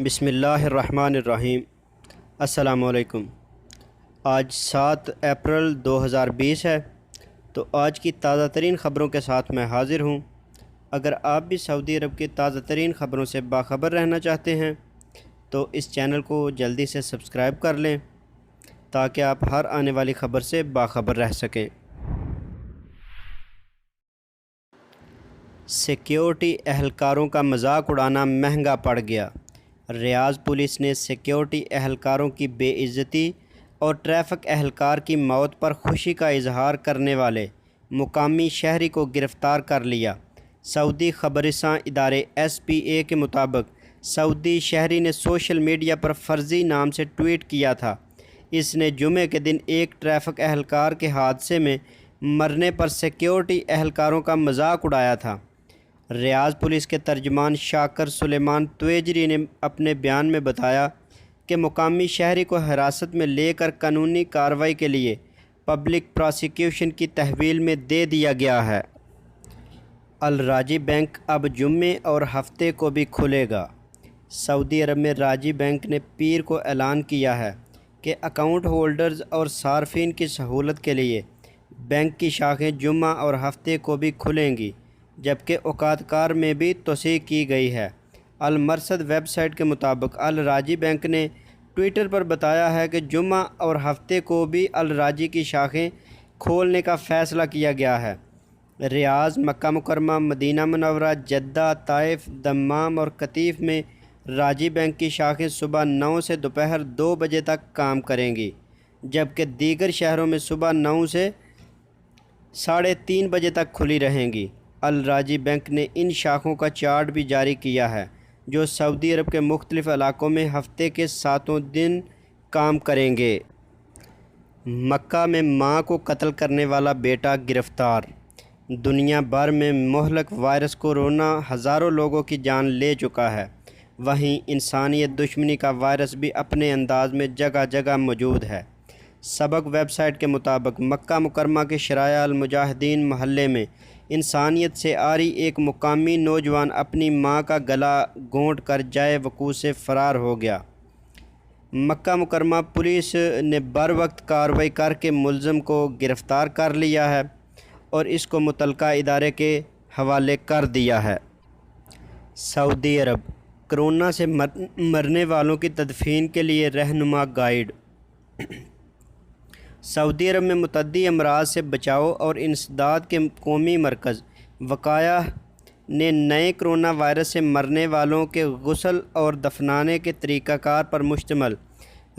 بسم اللہ الرحمن الرحیم۔ السلام علیکم۔ آج 7 اپریل 2020 ہے، تو آج کی تازہ ترین خبروں کے ساتھ میں حاضر ہوں۔ اگر آپ بھی سعودی عرب کی تازہ ترین خبروں سے باخبر رہنا چاہتے ہیں تو اس چینل کو جلدی سے سبسکرائب کر لیں تاکہ آپ ہر آنے والی خبر سے باخبر رہ سکیں۔ سیکیورٹی اہلکاروں کا مذاق اڑانا مہنگا پڑ گیا۔ ریاض پولیس نے سیکیورٹی اہلکاروں کی بے عزتی اور ٹریفک اہلکار کی موت پر خوشی کا اظہار کرنے والے مقامی شہری کو گرفتار کر لیا۔ سعودی خبررساں ادارے SPA کے مطابق سعودی شہری نے سوشل میڈیا پر فرضی نام سے ٹویٹ کیا تھا۔ اس نے جمعے کے دن ایک ٹریفک اہلکار کے حادثے میں مرنے پر سیکیورٹی اہلکاروں کا مذاق اڑایا تھا۔ ریاض پولیس کے ترجمان شاکر سلیمان تویجری نے اپنے بیان میں بتایا کہ مقامی شہری کو حراست میں لے کر قانونی کارروائی کے لیے پبلک پراسیکیوشن کی تحویل میں دے دیا گیا ہے۔ الراجی بینک اب جمعے اور ہفتے کو بھی کھلے گا۔ سعودی عرب میں راجی بینک نے پیر کو اعلان کیا ہے کہ اکاؤنٹ ہولڈرز اور صارفین کی سہولت کے لیے بینک کی شاخیں جمعہ اور ہفتے کو بھی کھلیں گی، جبکہ اوقات کار میں بھی توسیع کی گئی ہے۔ المرصد ویب سائٹ کے مطابق الراجی بینک نے ٹویٹر پر بتایا ہے کہ جمعہ اور ہفتے کو بھی الراجی کی شاخیں کھولنے کا فیصلہ کیا گیا ہے۔ ریاض، مکہ مکرمہ، مدینہ منورہ، جدہ، طائف، دمام اور قطیف میں راجی بینک کی شاخیں صبح 9 سے دوپہر 2 بجے تک کام کریں گی، جبکہ دیگر شہروں میں صبح 9 سے 3:30 بجے تک کھلی رہیں گی۔ الراجی بینک نے ان شاخوں کا چارٹ بھی جاری کیا ہے جو سعودی عرب کے مختلف علاقوں میں ہفتے کے 7 دن کام کریں گے۔ مکہ میں ماں کو قتل کرنے والا بیٹا گرفتار۔ دنیا بھر میں مہلک وائرس کورونا ہزاروں لوگوں کی جان لے چکا ہے، وہیں انسانیت دشمنی کا وائرس بھی اپنے انداز میں جگہ جگہ موجود ہے۔ سبق ویب سائٹ کے مطابق مکہ مکرمہ کے شرائع المجاہدین محلے میں انسانیت سے عاری ایک مقامی نوجوان اپنی ماں کا گلا گھونٹ کر جائے وقوع سے فرار ہو گیا۔ مکہ مکرمہ پولیس نے بروقت کارروائی کر کے ملزم کو گرفتار کر لیا ہے اور اس کو متعلقہ ادارے کے حوالے کر دیا ہے۔ سعودی عرب کرونا سے مرنے والوں کی تدفین کے لیے رہنما گائیڈ۔ سعودی عرب میں متعدی امراض سے بچاؤ اور انسداد کے قومی مرکز وقایہ نے نئے کرونا وائرس سے مرنے والوں کے غسل اور دفنانے کے طریقہ کار پر مشتمل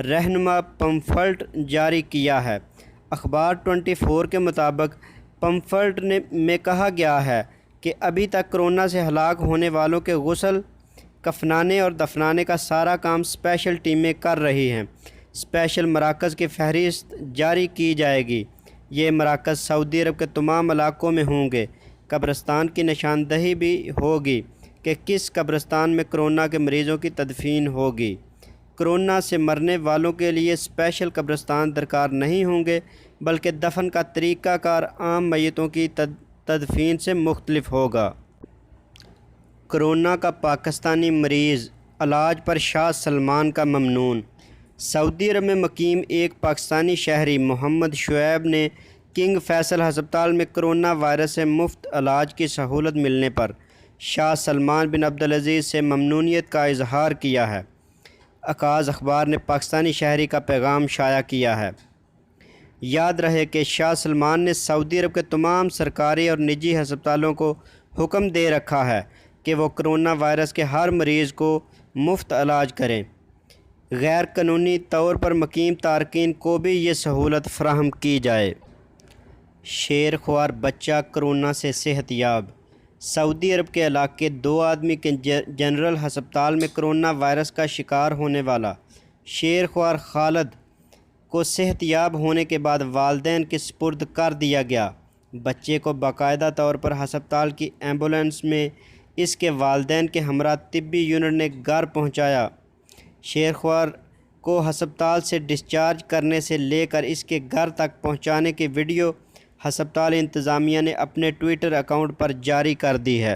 رہنما پمفلٹ جاری کیا ہے۔ اخبار 24 کے مطابق پمفلٹ میں کہا گیا ہے کہ ابھی تک کرونا سے ہلاک ہونے والوں کے غسل، کفنانے اور دفنانے کا سارا کام اسپیشل ٹیمیں کر رہی ہیں۔ اسپیشل مراکز کی فہرست جاری کی جائے گی۔ یہ مراکز سعودی عرب کے تمام علاقوں میں ہوں گے۔ قبرستان کی نشاندہی بھی ہوگی کہ کس قبرستان میں کرونا کے مریضوں کی تدفین ہوگی۔ کرونا سے مرنے والوں کے لیے اسپیشل قبرستان درکار نہیں ہوں گے، بلکہ دفن کا طریقہ کار عام میتوں کی تدفین سے مختلف ہوگا۔ کرونا کا پاکستانی مریض علاج پر شاہ سلمان کا ممنون۔ سعودی عرب میں مقیم ایک پاکستانی شہری محمد شعیب نے کنگ فیصل ہسپتال میں کرونا وائرس سے مفت علاج کی سہولت ملنے پر شاہ سلمان بن عبدالعزیز سے ممنونیت کا اظہار کیا ہے۔ عکاظ اخبار نے پاکستانی شہری کا پیغام شائع کیا ہے۔ یاد رہے کہ شاہ سلمان نے سعودی عرب کے تمام سرکاری اور نجی ہسپتالوں کو حکم دے رکھا ہے کہ وہ کرونا وائرس کے ہر مریض کو مفت علاج کریں۔ غیر قانونی طور پر مقیم تارکین کو بھی یہ سہولت فراہم کی جائے۔ شیر خوار بچہ کرونا سے صحت یاب۔ سعودی عرب کے علاقے 2 آدمی کے جنرل ہسپتال میں کرونا وائرس کا شکار ہونے والا شیر خوار خالد کو صحت یاب ہونے کے بعد والدین کے سپرد کر دیا گیا۔ بچے کو باقاعدہ طور پر ہسپتال کی ایمبولینس میں اس کے والدین کے ہمراہ طبی یونٹ نے گھر پہنچایا۔ شیر خوار کو ہسپتال سے ڈسچارج کرنے سے لے کر اس کے گھر تک پہنچانے کی ویڈیو ہسپتال انتظامیہ نے اپنے ٹویٹر اکاؤنٹ پر جاری کر دی ہے۔